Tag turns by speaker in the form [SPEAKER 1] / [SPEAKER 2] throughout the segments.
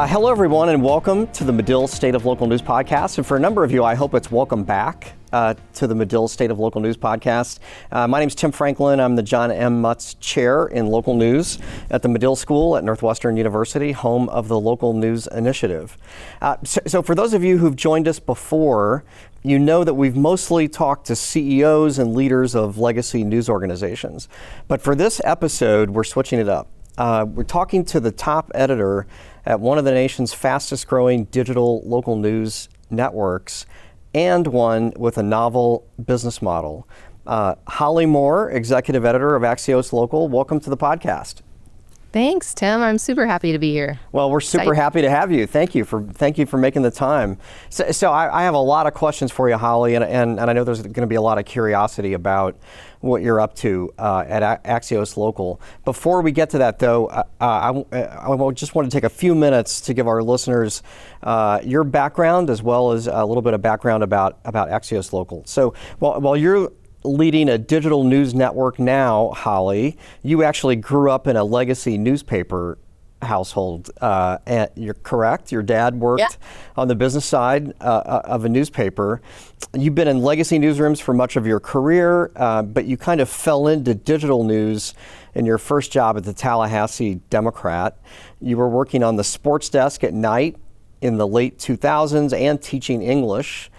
[SPEAKER 1] Hello, everyone, and welcome to the Medill State of Local News podcast. And for a number of you, I hope it's welcome back to the Medill State of Local News podcast. My name is Tim Franklin. I'm the John M. Mutz Chair in Local News at the Medill School at Northwestern University, home of the Local News Initiative. So for those of you who've joined us before, you know that we've mostly talked to CEOs and leaders of legacy news organizations. But for this episode, we're switching it up. We're talking to the top editor at one of the nation's fastest growing digital local news networks, and one with a novel business model. Holly Moore, executive editor of Axios Local, welcome to the podcast.
[SPEAKER 2] Thanks, Tim. I'm super happy to be here.
[SPEAKER 1] Well, we're super happy to have you. Thank you for making the time. So I have a lot of questions for you, Holly, and I know there's going to be a lot of curiosity about what you're up to at Axios Local. Before we get to that, though, I just want to take a few minutes to give our listeners your background as well as a little bit of background about Axios Local. So while you're leading a digital news network now, Holly, you actually grew up in a legacy newspaper household. And you're correct. Your dad worked on the business side of a newspaper. You've been in legacy newsrooms for much of your career, but you kind of fell into digital news in your first job at the Tallahassee Democrat. You were working on the sports desk at night in the late 2000s and teaching English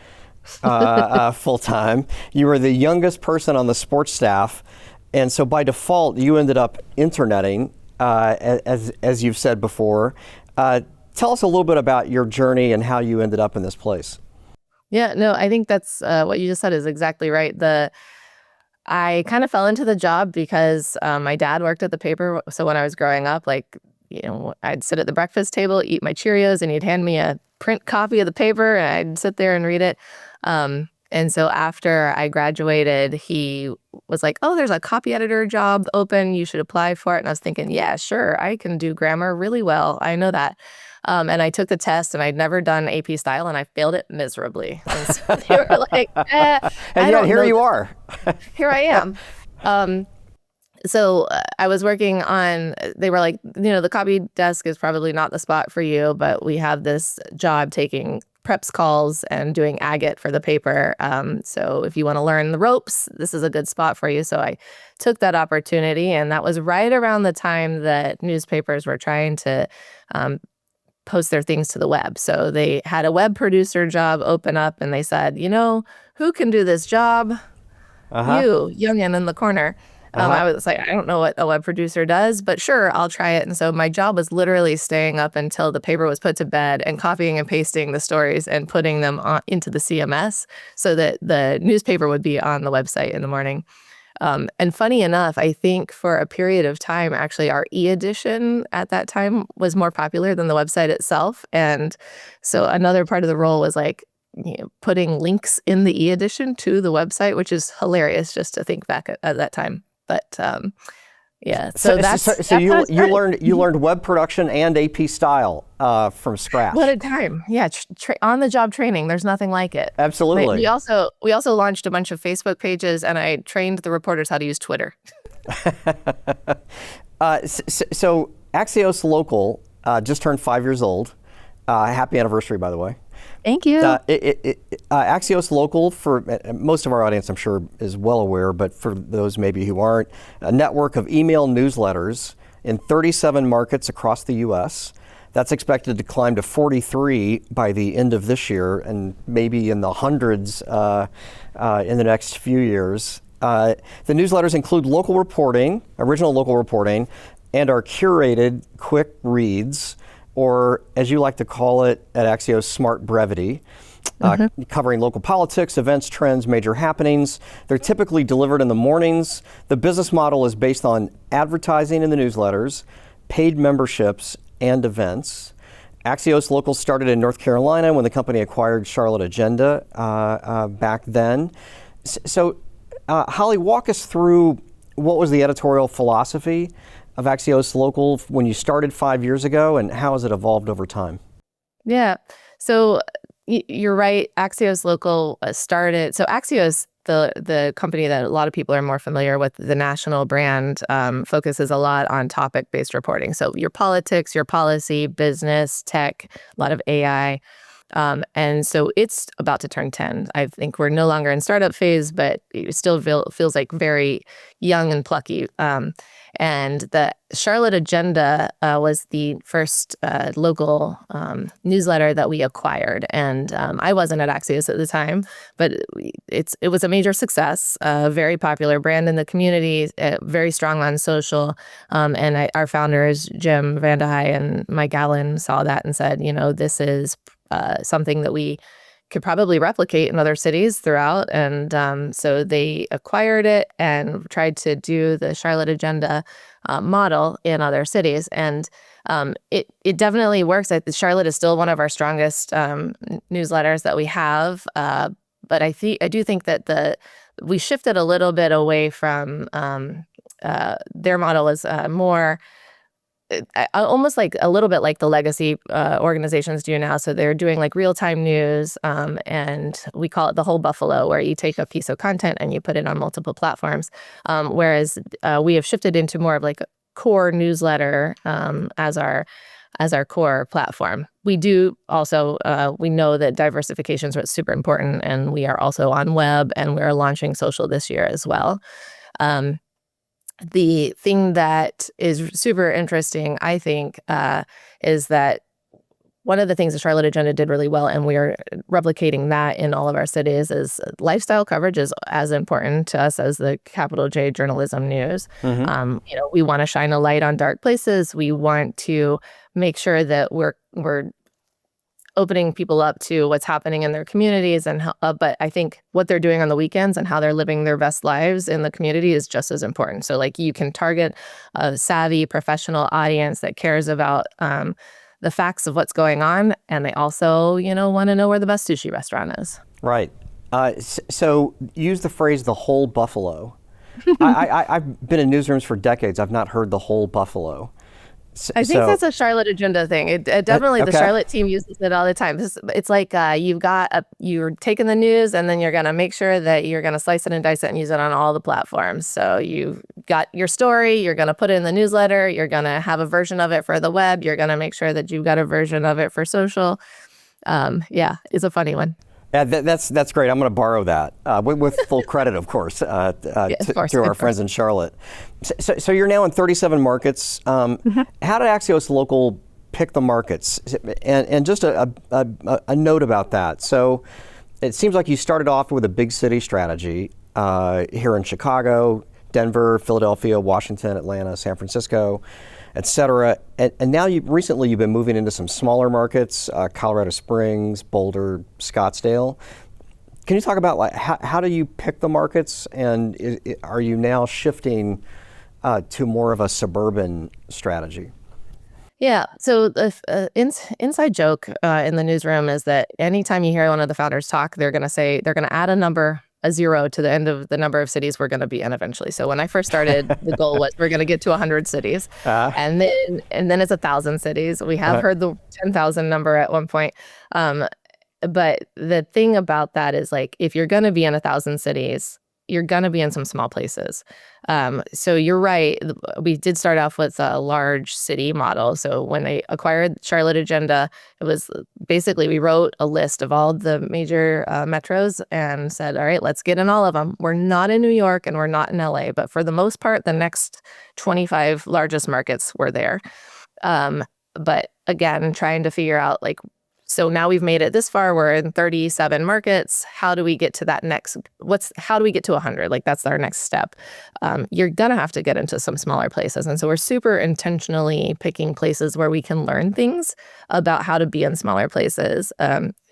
[SPEAKER 1] full time. You were the youngest person on the sports staff, and so by default, you ended up interneting, as you've said before. Tell us a little bit about your journey and how you ended up in this place.
[SPEAKER 2] Yeah, no, I think that's what you just said is exactly right. I kind of fell into the job because my dad worked at the paper. So when I was growing up, I'd sit at the breakfast table, eat my Cheerios, and he'd hand me a print copy of the paper, and I'd sit there and read it. And so after I graduated, he was like, "Oh, there's a copy editor job open. You should apply for it." And I was thinking, yeah, sure, I can do grammar really well. I know that. And I took the test, and I'd never done AP style, and I failed it miserably. And so they were like,
[SPEAKER 1] and yet here you are.
[SPEAKER 2] Here I am. So I was working on, they were like, the copy desk is probably not the spot for you, but we have this job taking preps calls and doing agate for the paper. So if you want to learn the ropes, this is a good spot for you. So I took that opportunity, and that was right around the time that newspapers were trying to post their things to the web. So they had a web producer job open up, and they said, who can do this job? You, youngin' in the corner. I was like, I don't know what a web producer does, but sure, I'll try it. And so my job was literally staying up until the paper was put to bed and copying and pasting the stories and putting them into the CMS so that the newspaper would be on the website in the morning. And funny enough, I think for a period of time, actually, our e-edition at that time was more popular than the website itself. And so another part of the role was putting links in the e-edition to the website, which is hilarious just to think back at that time. But yeah, so
[SPEAKER 1] you learned web production and AP style from scratch.
[SPEAKER 2] What a time! Yeah, on the job training. There's nothing like it.
[SPEAKER 1] Absolutely.
[SPEAKER 2] We also launched a bunch of Facebook pages, and I trained the reporters how to use Twitter.
[SPEAKER 1] So Axios Local just turned 5 years old. Happy anniversary, by the way.
[SPEAKER 2] Thank you.
[SPEAKER 1] Axios Local, for most of our audience, I'm sure, is well aware, but for those maybe who aren't, a network of email newsletters in 37 markets across the U.S. That's expected to climb to 43 by the end of this year, and maybe in the hundreds in the next few years. The newsletters include original local reporting, and are curated quick reads, or as you like to call it at Axios, smart brevity, covering local politics, events, trends, major happenings. They're typically delivered in the mornings. The business model is based on advertising in the newsletters, paid memberships, and events. Axios Local started in North Carolina when the company acquired Charlotte Agenda back then. So, Holly, walk us through what was the editorial philosophy of Axios Local when you started 5 years ago, and how has it evolved over time?
[SPEAKER 2] Yeah. So you're right. Axios Local started. So Axios the company that a lot of people are more familiar with, the national brand, focuses a lot on topic-based reporting. So your politics, your policy, business, tech, a lot of AI. And so it's about to turn 10. I think we're no longer in startup phase, but it still feels like very young and plucky. And the Charlotte Agenda was the first local newsletter that we acquired. And I wasn't at Axios at the time, but it was a major success, very popular brand in the community, very strong on social. And our founders, Jim Vandehei and Mike Allen, saw that and said, this is something that we could probably replicate in other cities throughout. And so they acquired it and tried to do the Charlotte Agenda model in other cities. And it definitely works. Charlotte is still one of our strongest newsletters that we have. But I do think that we shifted a little bit away from their model is more almost like a little bit like the legacy organizations do now. So they're doing like real-time news, and we call it the whole buffalo, where you take a piece of content and you put it on multiple platforms. Whereas we have shifted into more of like a core newsletter as our core platform. We do also, we know that diversification is super important, and we are also on web, and we're launching social this year as well. The thing that is super interesting, I think, is that one of the things the Charlotte Agenda did really well, and we are replicating that in all of our cities, is lifestyle coverage is as important to us as the capital J journalism news.
[SPEAKER 1] Mm-hmm.
[SPEAKER 2] We want to shine a light on dark places. We want to make sure that we're opening people up to what's happening in their communities, and but I think what they're doing on the weekends and how they're living their best lives in the community is just as important. So like you can target a savvy professional audience that cares about the facts of what's going on, and they also want to know where the best sushi restaurant is.
[SPEAKER 1] Right. So use the phrase "the whole buffalo." I've been in newsrooms for decades. I've not heard the whole buffalo.
[SPEAKER 2] I think that's a Charlotte Agenda thing. It definitely,
[SPEAKER 1] okay.
[SPEAKER 2] The Charlotte team uses it all the time. It's like you're taking the news, and then you're going to make sure that you're going to slice it and dice it and use it on all the platforms. So you've got your story, you're going to put it in the newsletter, you're going to have a version of it for the web, you're going to make sure that you've got a version of it for social. Yeah, it's a funny one.
[SPEAKER 1] Yeah, that's great. I'm going to borrow that with full credit, of course, to our friends in Charlotte. So you're now in 37 markets.
[SPEAKER 2] Mm-hmm.
[SPEAKER 1] How did Axios Local pick the markets? And just a note about that. So it seems like you started off with a big city strategy here in Chicago, Denver, Philadelphia, Washington, Atlanta, San Francisco, et cetera. And now you've been moving into some smaller markets, Colorado Springs, Boulder, Scottsdale. Can you talk about how do you pick the markets, and are you now shifting to more of a suburban strategy?
[SPEAKER 2] Yeah. So the inside joke in the newsroom is that anytime you hear one of the founders talk, they're going to add a 0 to the end of the number of cities we're going to be in eventually. So when I first started, the goal was we're going to get to 100 cities, and then it's 1,000 cities. We have heard the 10,000 number at one point. But the thing about that is, like, if you're going to be in 1,000 cities, you're going to be in some small places. So you're right. We did start off with a large city model. So when I acquired Charlotte Agenda, it was basically, we wrote a list of all the major metros and said, all right, let's get in all of them. We're not in New York and we're not in LA, but for the most part, the next 25 largest markets were there. But again, trying to figure out, like, so now we've made it this far. We're in 37 markets. How do we get to that next? How do we get to 100? Like, that's our next step. You're gonna have to get into some smaller places, and so we're super intentionally picking places where we can learn things about how to be in smaller places.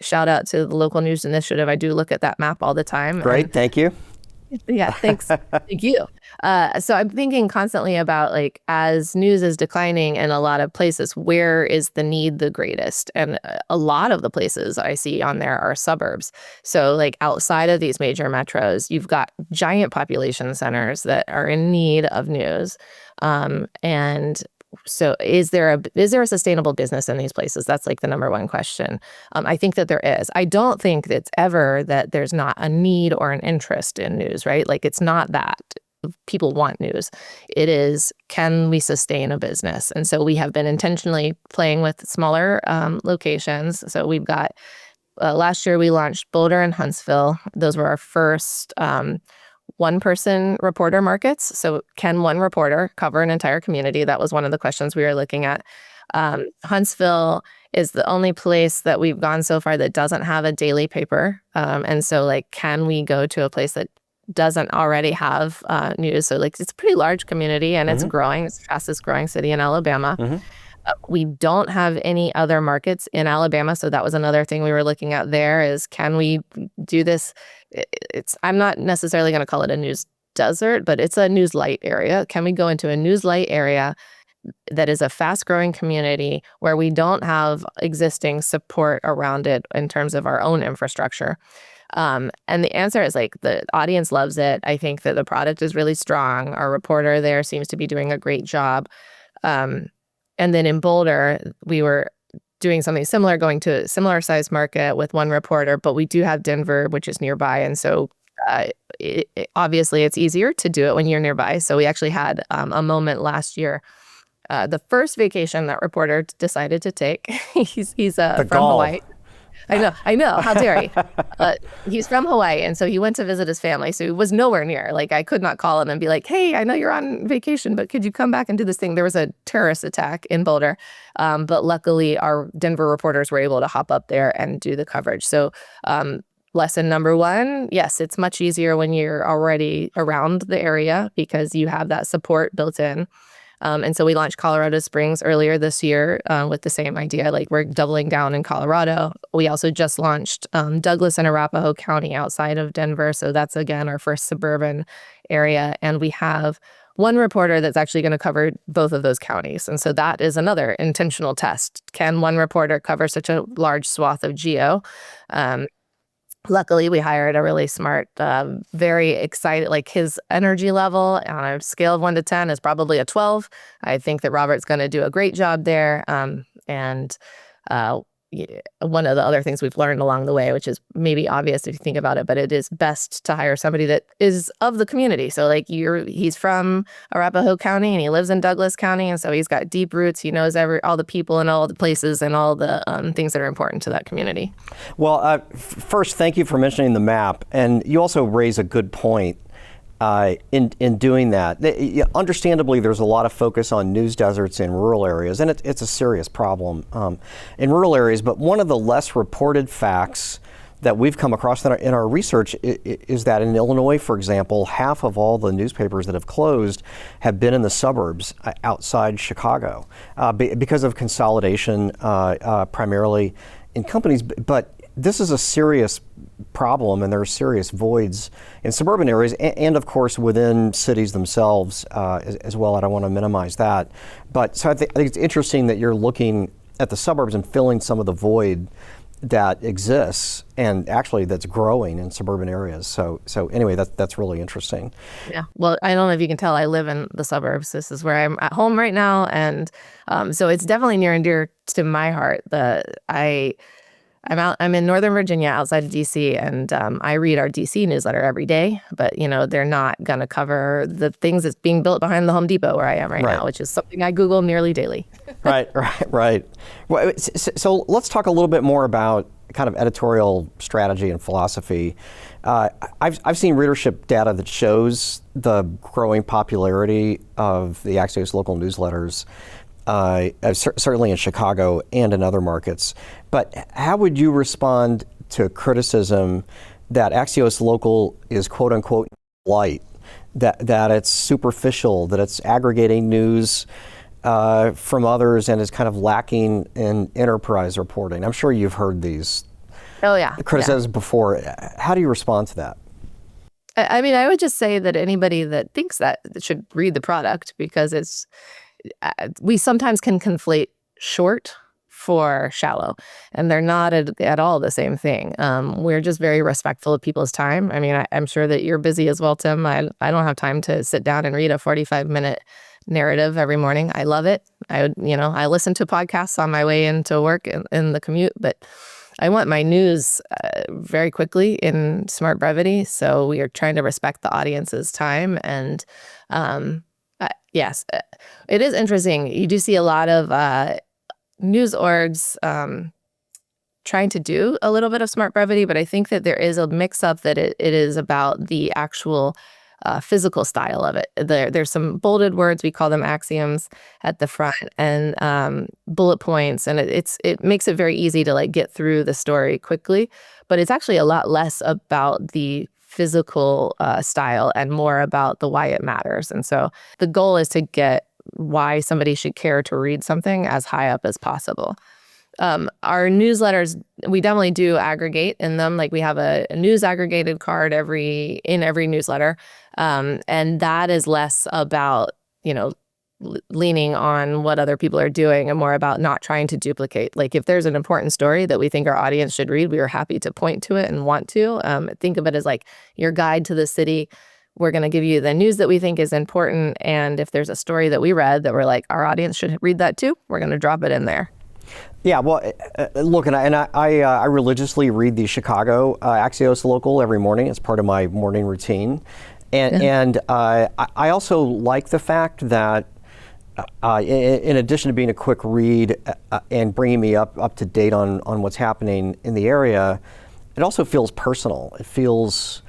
[SPEAKER 2] Shout out to the Local News Initiative. I do look at that map all the time.
[SPEAKER 1] Great, thank you.
[SPEAKER 2] Yeah, thanks. Thank you. So I'm thinking constantly about, like, as news is declining in a lot of places, where is the need the greatest? And a lot of the places I see on there are suburbs. So, like, outside of these major metros, you've got giant population centers that are in need of news. And So is there a sustainable business in these places? That's like the number one question. I think that there is. I don't think it's ever that there's not a need or an interest in news, right? Like it's not that people want news. It is, can we sustain a business? And so we have been intentionally playing with smaller locations. So we've got, last year we launched Boulder and Huntsville. Those were our first one-person reporter markets. So can one reporter cover an entire community? That was one of the questions we were looking at. Huntsville is the only place that we've gone so far that doesn't have a daily paper. And so like, can we go to a place that doesn't already have news? So like, it's a pretty large community and it's growing. It's the fastest growing city in Alabama. We don't have any other markets in Alabama. So that was another thing we were looking at there is, can we do this? I'm not necessarily going to call it a news desert, but it's a news light area. Can we go into a news light area that is a fast growing community where we don't have existing support around it in terms of our own infrastructure? And the answer is like, the audience loves it. I think that the product is really strong. Our reporter there seems to be doing a great job. And then in Boulder, we were doing something similar, going to a similar size market with one reporter, but we do have Denver, which is nearby. And so obviously it's easier to do it when you're nearby. So we actually had a moment last year. The first vacation that reporter decided to take, he's from Hawaii. I know. How dare he? He's from Hawaii, and so he went to visit his family. So he was nowhere near. Like, I could not call him and be like, "Hey, I know you're on vacation, but could you come back and do this thing?" There was a terrorist attack in Boulder, but luckily our Denver reporters were able to hop up there and do the coverage. So lesson number one, yes, it's much easier when you're already around the area because you have that support built in. And so we launched Colorado Springs earlier this year with the same idea. Like, we're doubling down in Colorado. We also just launched Douglas and Arapahoe County outside of Denver. So that's, again, our first suburban area. And we have one reporter that's actually going to cover both of those counties. And so that is another intentional test. Can one reporter cover such a large swath of geo? Luckily, we hired a really smart, very excited, like his energy level on a scale of 1 to 10 is probably a 12. I think that Robert's going to do a great job there. And one of the other things we've learned along the way, which is maybe obvious if you think about it, but it is best to hire somebody that is of the community. So like he's from Arapahoe County and he lives in Douglas County. And so he's got deep roots. He knows all the people and all the places and all the things that are important to that community.
[SPEAKER 1] Well, first, thank you for mentioning the map. And you also raise a good point. In doing that, understandably, there's a lot of focus on news deserts in rural areas, and it's a serious problem in rural areas. But one of the less reported facts that we've come across in our research is that in Illinois, for example, half of all the newspapers that have closed have been in the suburbs outside Chicago because of consolidation, primarily in companies. But this is a serious problem, and there are serious voids in suburban areas and of course within cities themselves as well. I don't want to minimize that, but so I think it's interesting that you're looking at the suburbs and filling some of the void that exists and actually that's growing in suburban areas. So anyway, that's really interesting.
[SPEAKER 2] Yeah. Well, I don't know if you can tell, I live in the suburbs. This is where I'm at home right now, and so it's definitely near and dear to my heart. I'm in Northern Virginia outside of DC, and I read our DC newsletter every day, but they're not going to cover the things that's being built behind the Home Depot where I am right now, which is something I Google nearly daily. Right.
[SPEAKER 1] Well, so let's talk a little bit more about kind of editorial strategy and philosophy. I've seen readership data that shows the growing popularity of the Axios Local newsletters. Certainly in Chicago and in other markets. But how would you respond to criticism that Axios Local is quote unquote light, that it's superficial, that it's aggregating news from others and is kind of lacking in enterprise reporting? I'm sure you've heard these criticisms before. How do you respond to that?
[SPEAKER 2] I mean, I would just say that anybody that thinks that should read the product, because we sometimes can conflate short for shallow, and they're not at all the same thing. We're just very respectful of people's time. I mean, I'm sure that you're busy as well, Tim. I don't have time to sit down and read a 45-minute narrative every morning. I love it. I listen to podcasts on my way into work in the commute, but I want my news very quickly in smart brevity. So we are trying to respect the audience's time. And yes, it is interesting. You do see a lot of news orgs trying to do a little bit of smart brevity, but I think that there is a mix-up that it is about the actual physical style of it. There's some bolded words, we call them axioms, at the front, and bullet points, and it makes it very easy to like get through the story quickly. But it's actually a lot less about the physical style and more about the why it matters. And so the goal is to get why somebody should care to read something as high up as possible. Our newsletters, we definitely do aggregate in them. Like we have a news aggregated card in every newsletter. And that is less about, leaning on what other people are doing and more about not trying to duplicate. Like if there's an important story that we think our audience should read, we are happy to point to it and want to. Think of it as like your guide to the city. We're going to give you the news that we think is important. And if there's a story that we read that we're like, our audience should read that too, we're going to drop it in there.
[SPEAKER 1] Yeah, well, look, and I religiously read the Chicago Axios Local every morning as part of my morning routine. And I also like the fact that in addition to being a quick read and bringing me up to date on what's happening in the area, it also feels personal. It feels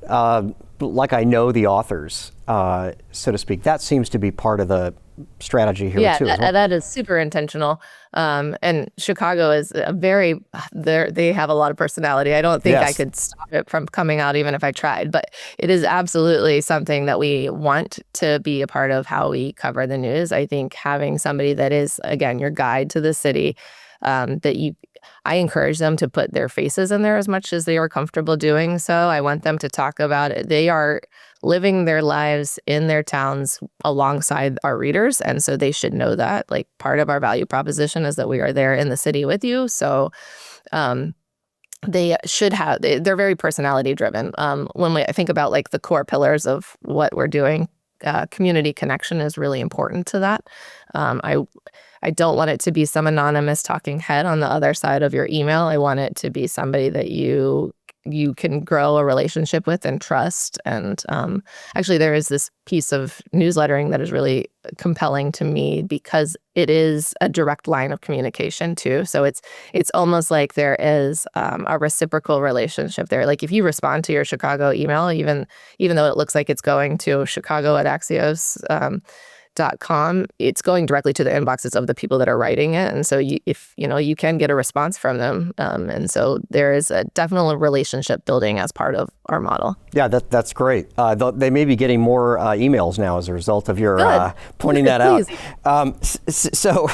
[SPEAKER 1] like I know the authors, so to speak. That seems to be part of the strategy here too.
[SPEAKER 2] Yeah, that is super intentional. And Chicago is they have a lot of personality. I don't think I could stop it from coming out even if I tried, but it is absolutely something that we want to be a part of how we cover the news. I think having somebody that is, again, your guide to the city, I encourage them to put their faces in there as much as they are comfortable doing so. I want them to talk about it. They are living their lives in their towns alongside our readers. And so they should know that. Like part of our value proposition is that we are there in the city with you. So they should they're very personality driven. When I think about like the core pillars of what we're doing, community connection is really important to that. I don't want it to be some anonymous talking head on the other side of your email. I want it to be somebody that you can grow a relationship with and trust. And actually, there is this piece of newslettering that is really compelling to me because it is a direct line of communication too. So it's almost like there is a reciprocal relationship there. Like if you respond to your Chicago email, even though it looks like it's going to Chicago@Axios.com, it's going directly to the inboxes of the people that are writing it. And so you can get a response from them. And so there is a definite relationship building as part of our model. Yeah,
[SPEAKER 1] that's great. They may be getting more emails now as a result of your pointing that out. So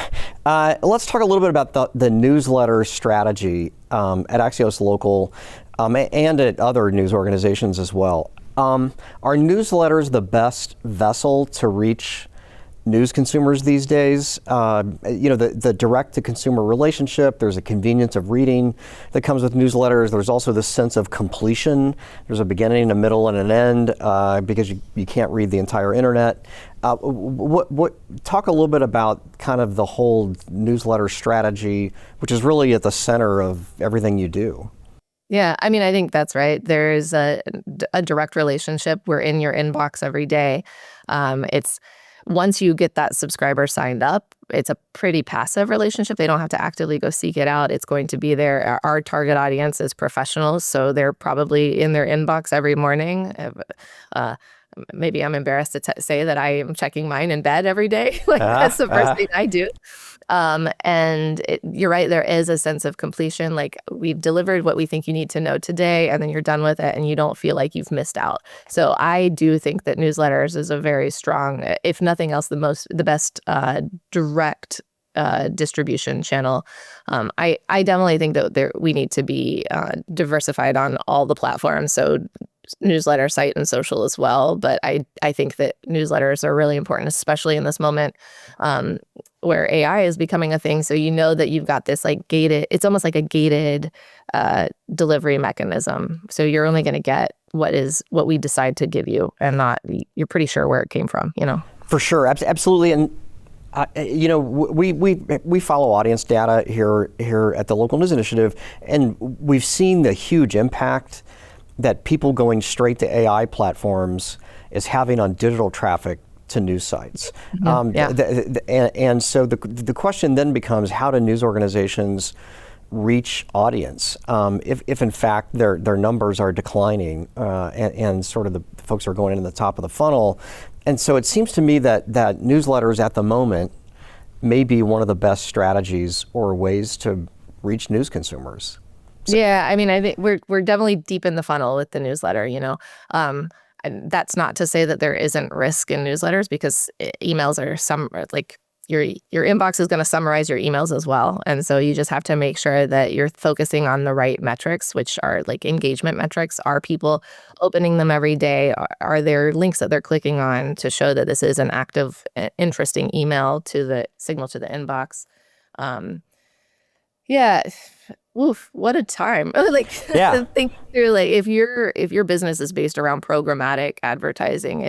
[SPEAKER 1] let's talk a little bit about the newsletter strategy at Axios Local and at other news organizations as well. Are newsletters the best vessel to reach news consumers these days? The direct-to-consumer relationship, there's a convenience of reading that comes with newsletters. There's also this sense of completion. There's a beginning, a middle, and an end because you can't read the entire internet. Talk a little bit about kind of the whole newsletter strategy, which is really at the center of everything you do.
[SPEAKER 2] Yeah, I mean, I think that's right. There's a direct relationship. We're in your inbox every day. Once you get that subscriber signed up, it's a pretty passive relationship. They don't have to actively go seek it out. It's going to be there. Our target audience is professionals, so they're probably in their inbox every morning. Maybe I'm embarrassed to say that I am checking mine in bed every day. That's the first thing I do. You're right, there is a sense of completion. Like we've delivered what we think you need to know today, and then you're done with it and you don't feel like you've missed out. So I do think that newsletters is a very strong, if nothing else, the best direct distribution channel. I definitely think that we need to be diversified on all the platforms. So newsletter, site, and social as well. But I think that newsletters are really important, especially in this moment where AI is becoming a thing. So you know that you've got this like gated, it's almost like a gated delivery mechanism. So you're only going to get what we decide to give you, and not, you're pretty sure where it came from,
[SPEAKER 1] For sure, absolutely. And We follow audience data here at the Local News Initiative, and we've seen the huge impact that people going straight to AI platforms is having on digital traffic to news sites. And so the question then becomes, how do news organizations reach audience if in fact their numbers are declining and sort of the folks are going in the top of the funnel? And so it seems to me that newsletters at the moment may be one of the best strategies or ways to reach news consumers.
[SPEAKER 2] Yeah, I mean, I think we're definitely deep in the funnel with the newsletter, and that's not to say that there isn't risk in newsletters, because emails are like your inbox is going to summarize your emails as well. And so you just have to make sure that you're focusing on the right metrics, which are like engagement metrics. Are people opening them every day? Are there links that they're clicking on to show that this is an active, interesting email to the signal to the inbox? Yeah. Oof, what a time. Think through, like, if your business is based around programmatic advertising,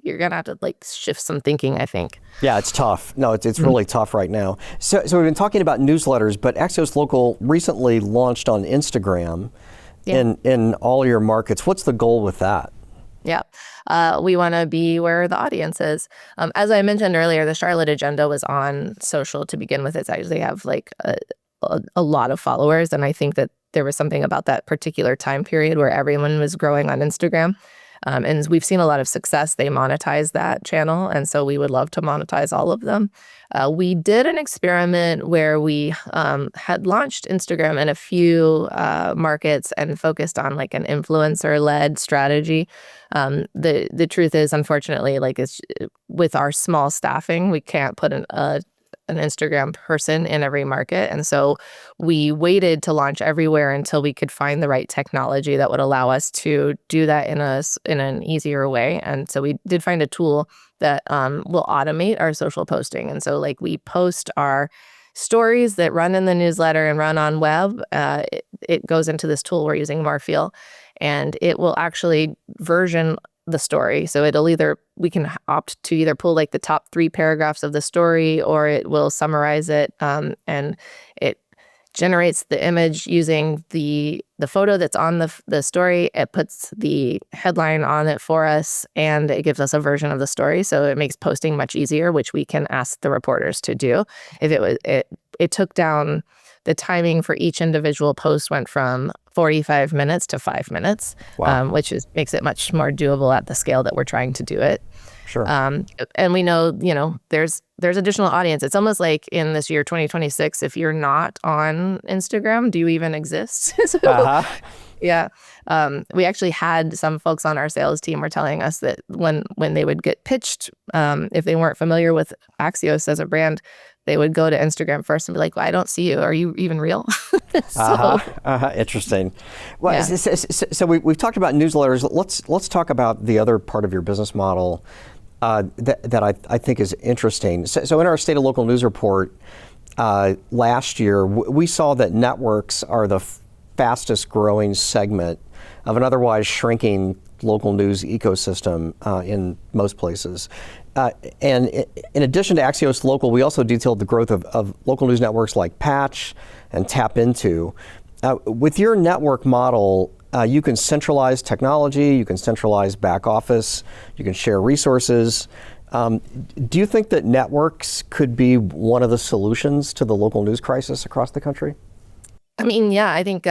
[SPEAKER 2] you're gonna have to like shift some thinking, I think.
[SPEAKER 1] Yeah, it's tough. No, it's really tough right now. So we've been talking about newsletters, but Axios Local recently launched on Instagram in all your markets. What's the goal with that?
[SPEAKER 2] Yeah, we want to be where the audience is. As I mentioned earlier, the Charlotte agenda was on social to begin with. It's actually have like a lot of followers, and I think that there was something about that particular time period where everyone was growing on Instagram, and we've seen a lot of success. They monetize that channel, and so we would love to monetize all of them. We did an experiment where we had launched Instagram in a few markets and focused on like an influencer-led strategy. The truth is, unfortunately, like with our small staffing, we can't put an Instagram person in every market. And so we waited to launch everywhere until we could find the right technology that would allow us to do that in an easier way. And so we did find a tool that will automate our social posting. And so like we post our stories that run in the newsletter and run on web. It goes into this tool we're using, Marfeel, and it will actually version the story. So we can opt to either pull like the top 3 paragraphs of the story, or it will summarize it, and it generates the image using the photo that's on the story. It puts the headline on it for us, and it gives us a version of the story. So it makes posting much easier, which we can ask the reporters to do. If it took down the timing for each individual post, went from 45 minutes to 5 minutes,
[SPEAKER 1] wow.
[SPEAKER 2] Which makes it much more doable at the scale that we're trying to do it.
[SPEAKER 1] Sure.
[SPEAKER 2] And we know, there's additional audience. It's almost like in this year, 2026, if you're not on Instagram, do you even exist? Yeah. We actually had some folks on our sales team were telling us that when they would get pitched, if they weren't familiar with Axios as a brand, they would go to Instagram first and be like, well, I don't see you. Are you even real?
[SPEAKER 1] Interesting. Well, yeah. So we've talked about newsletters. Let's talk about the other part of your business model that I think is interesting. So in our State of Local News report last year, we saw that networks are the fastest growing segment of an otherwise shrinking local news ecosystem in most places. And in addition to Axios Local, we also detailed the growth of local news networks like Patch and Tap Into. With your network model, you can centralize technology, you can centralize back office, you can share resources. Do you think that networks could be one of the solutions to the local news crisis across the country?
[SPEAKER 2] I mean, yeah, I think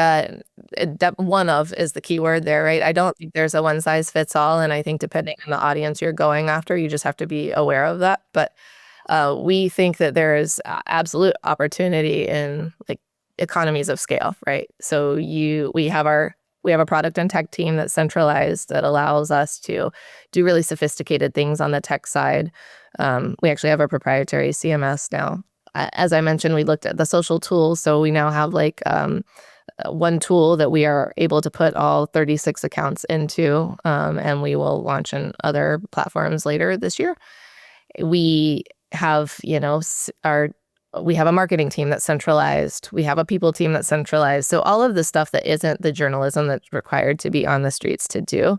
[SPEAKER 2] one of is the key word there, right? I don't think there's a one size fits all. And I think depending on the audience you're going after, you just have to be aware of that. But we think that there is absolute opportunity in like economies of scale, right? So we have a product and tech team that's centralized that allows us to do really sophisticated things on the tech side. We actually have a proprietary CMS now. As I mentioned, we looked at the social tools. So we now have like one tool that we are able to put all 36 accounts into, and we will launch in other platforms later this year. We have, we have a marketing team that's centralized. We have a people team that's centralized. So all of the stuff that isn't the journalism that's required to be on the streets to do,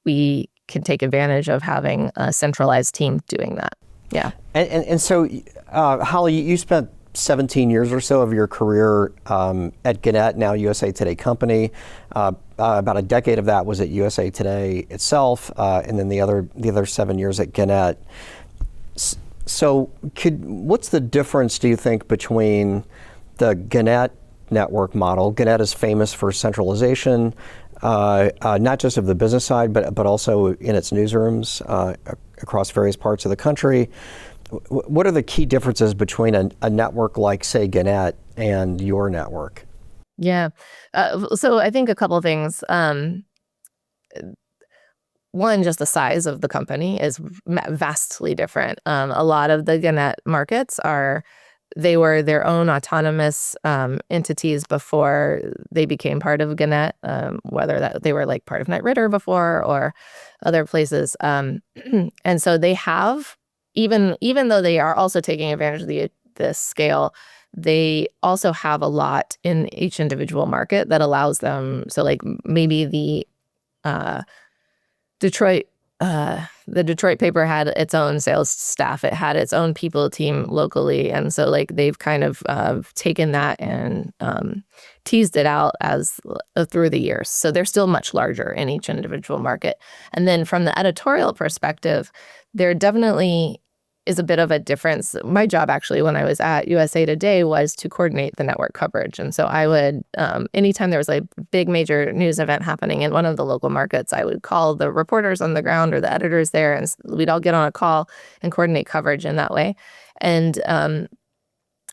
[SPEAKER 2] we can take advantage of having a centralized team doing that. Yeah.
[SPEAKER 1] And so, Holly, you spent 17 years or so of your career at Gannett, now USA Today company. About a decade of that was at USA Today itself, and then the other 7 years at Gannett. So, what's the difference, do you think, between the Gannett network model? Gannett is famous for centralization, not just of the business side, but also in its newsrooms across various parts of the country. What are the key differences between a network like, say, Gannett and your network?
[SPEAKER 2] Yeah. So I think a couple of things. One, just the size of the company is vastly different. A lot of the Gannett markets they were their own autonomous entities before they became part of Gannett, whether that they were like part of Knight Ridder before or other places. And so they have, even though they are also taking advantage of the scale, they also have a lot in each individual market that allows them. So like maybe Detroit, the Detroit paper had its own sales staff. It had its own people team locally. And so like they've kind of taken that and teased it out as through the years. So they're still much larger in each individual market. And then from the editorial perspective, there definitely is a bit of a difference. My job actually when I was at USA Today was to coordinate the network coverage. And so I would, anytime there was a big major news event happening in one of the local markets, I would call the reporters on the ground or the editors there, and we'd all get on a call and coordinate coverage in that way. And at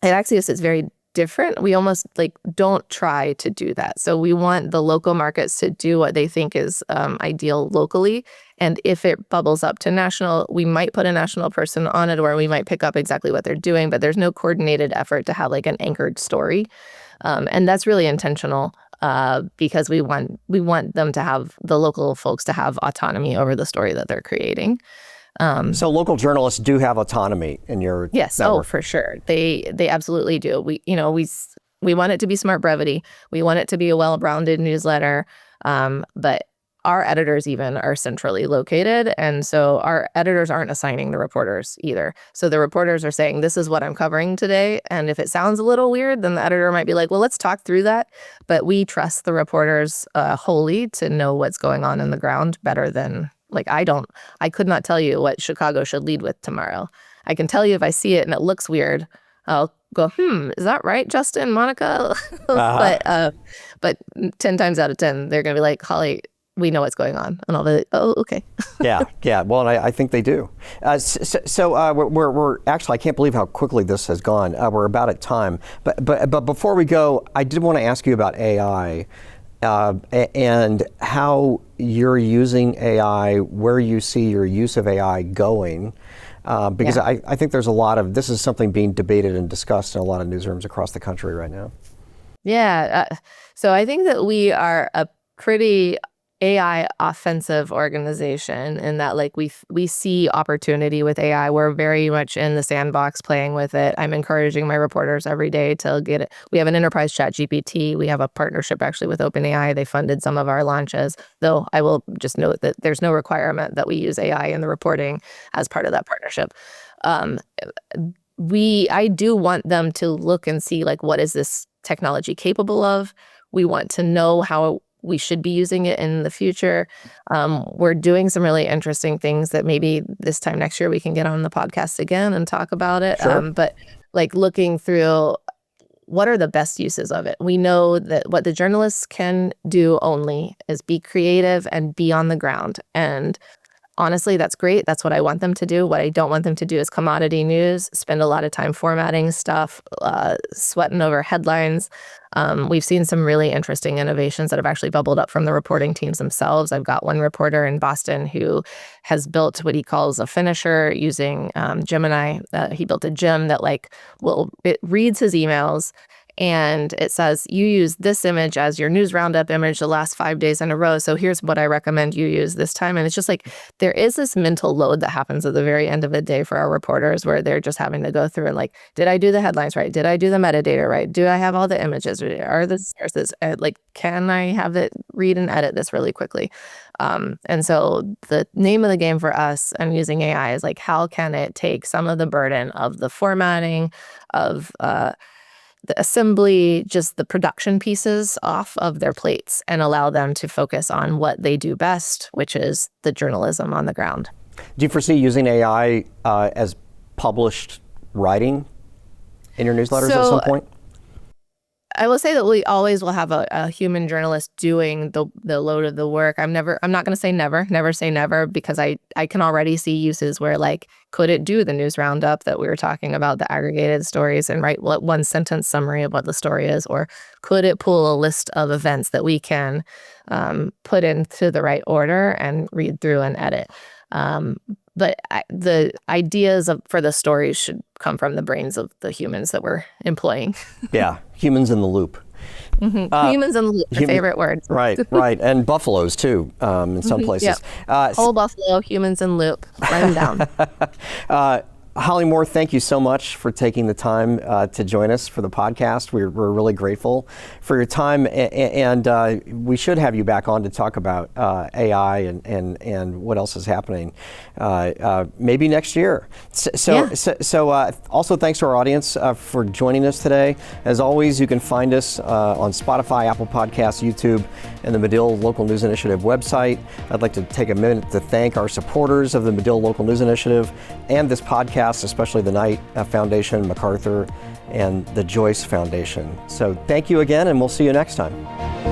[SPEAKER 2] Axios, it's very different. We almost like don't try to do that. So we want the local markets to do what they think is ideal locally. And if it bubbles up to national, we might put a national person on it, or we might pick up exactly what they're doing, but there's no coordinated effort to have like an anchored story. And that's really intentional because we want them to have, the local folks to have autonomy over the story that they're creating.
[SPEAKER 1] So local journalists do have autonomy in your
[SPEAKER 2] yes,
[SPEAKER 1] network.
[SPEAKER 2] Oh, for sure. They absolutely do. We want it to be smart brevity. We want it to be a well-rounded newsletter. But our editors even are centrally located. And so our editors aren't assigning the reporters either. So the reporters are saying, this is what I'm covering today. And if it sounds a little weird, then the editor might be like, well, let's talk through that. But we trust the reporters wholly to know what's going on in the ground better than, like, I could not tell you what Chicago should lead with tomorrow. I can tell you if I see it and it looks weird, I'll go, is that right, Justin, Monica? But 10 times out of 10, they're going to be like, Holly, we know what's going on. And I'll be like, oh, okay.
[SPEAKER 1] Yeah. Well, I think they do. So we're actually, I can't believe how quickly this has gone. We're about at time. But before we go, I did want to ask you about AI and how you're using AI, where you see your use of AI going. Because I think there's this is something being debated and discussed in a lot of newsrooms across the country right now.
[SPEAKER 2] Yeah. So I think that we are a pretty AI offensive organization in that, like, we see opportunity with AI. We're very much in the sandbox playing with it. I'm encouraging my reporters every day to get it. We have an enterprise chat GPT. We have a partnership actually with OpenAI. They funded some of our launches, though I will just note that there's no requirement that we use AI in the reporting as part of that partnership. I do want them to look and see, like, what is this technology capable of? We want to know how we should be using it in the future. We're doing some really interesting things that maybe this time next year we can get on the podcast again and talk about it.
[SPEAKER 1] Sure.
[SPEAKER 2] But like looking through what are the best uses of it. We know that what the journalists can do only is be creative and be on the ground. And honestly, that's great. That's what I want them to do. What I don't want them to do is commodity news, spend a lot of time formatting stuff, sweating over headlines. We've seen some really interesting innovations that have actually bubbled up from the reporting teams themselves. I've got one reporter in Boston who has built what he calls a finisher using Gemini. He built a gem that it reads his emails and it says you use this image as your news roundup image the last 5 days in a row. So here's what I recommend you use this time. And it's just like there is this mental load that happens at the very end of the day for our reporters where they're just having to go through and like, did I do the headlines right? Did I do the metadata right? Do I have all the images? Are the sources like, can I have it read and edit this really quickly? And so the name of the game for us and using AI is like, how can it take some of the burden of the formatting, of the assembly, just the production pieces off of their plates and allow them to focus on what they do best, which is the journalism on the ground.
[SPEAKER 1] Do you foresee using AI as published writing in your newsletters at some point?
[SPEAKER 2] I will say that we always will have a human journalist doing the load of the work. I'm not going to say never say never, because I can already see uses where like, could it do the news roundup that we were talking about, the aggregated stories, and write one sentence summary of what the story is? Or could it pull a list of events that we can put into the right order and read through and edit? But the ideas for the stories should come from the brains of the humans that we're employing.
[SPEAKER 1] Yeah, humans in the loop.
[SPEAKER 2] Mm-hmm. Humans in the loop, my favorite word.
[SPEAKER 1] Right, right. And buffaloes, too, in some places.
[SPEAKER 2] Yep. Whole buffalo, humans in loop. Write them down.
[SPEAKER 1] Holly Moore, thank you so much for taking the time to join us for the podcast. We're really grateful for your time, and we should have you back on to talk about AI and what else is happening maybe next year. So also thanks to our audience for joining us today. As always, you can find us on Spotify, Apple Podcasts, YouTube, and the Medill Local News Initiative website. I'd like to take a minute to thank our supporters of the Medill Local News Initiative and this podcast, especially the Knight Foundation, MacArthur, and the Joyce Foundation. So thank you again, and we'll see you next time.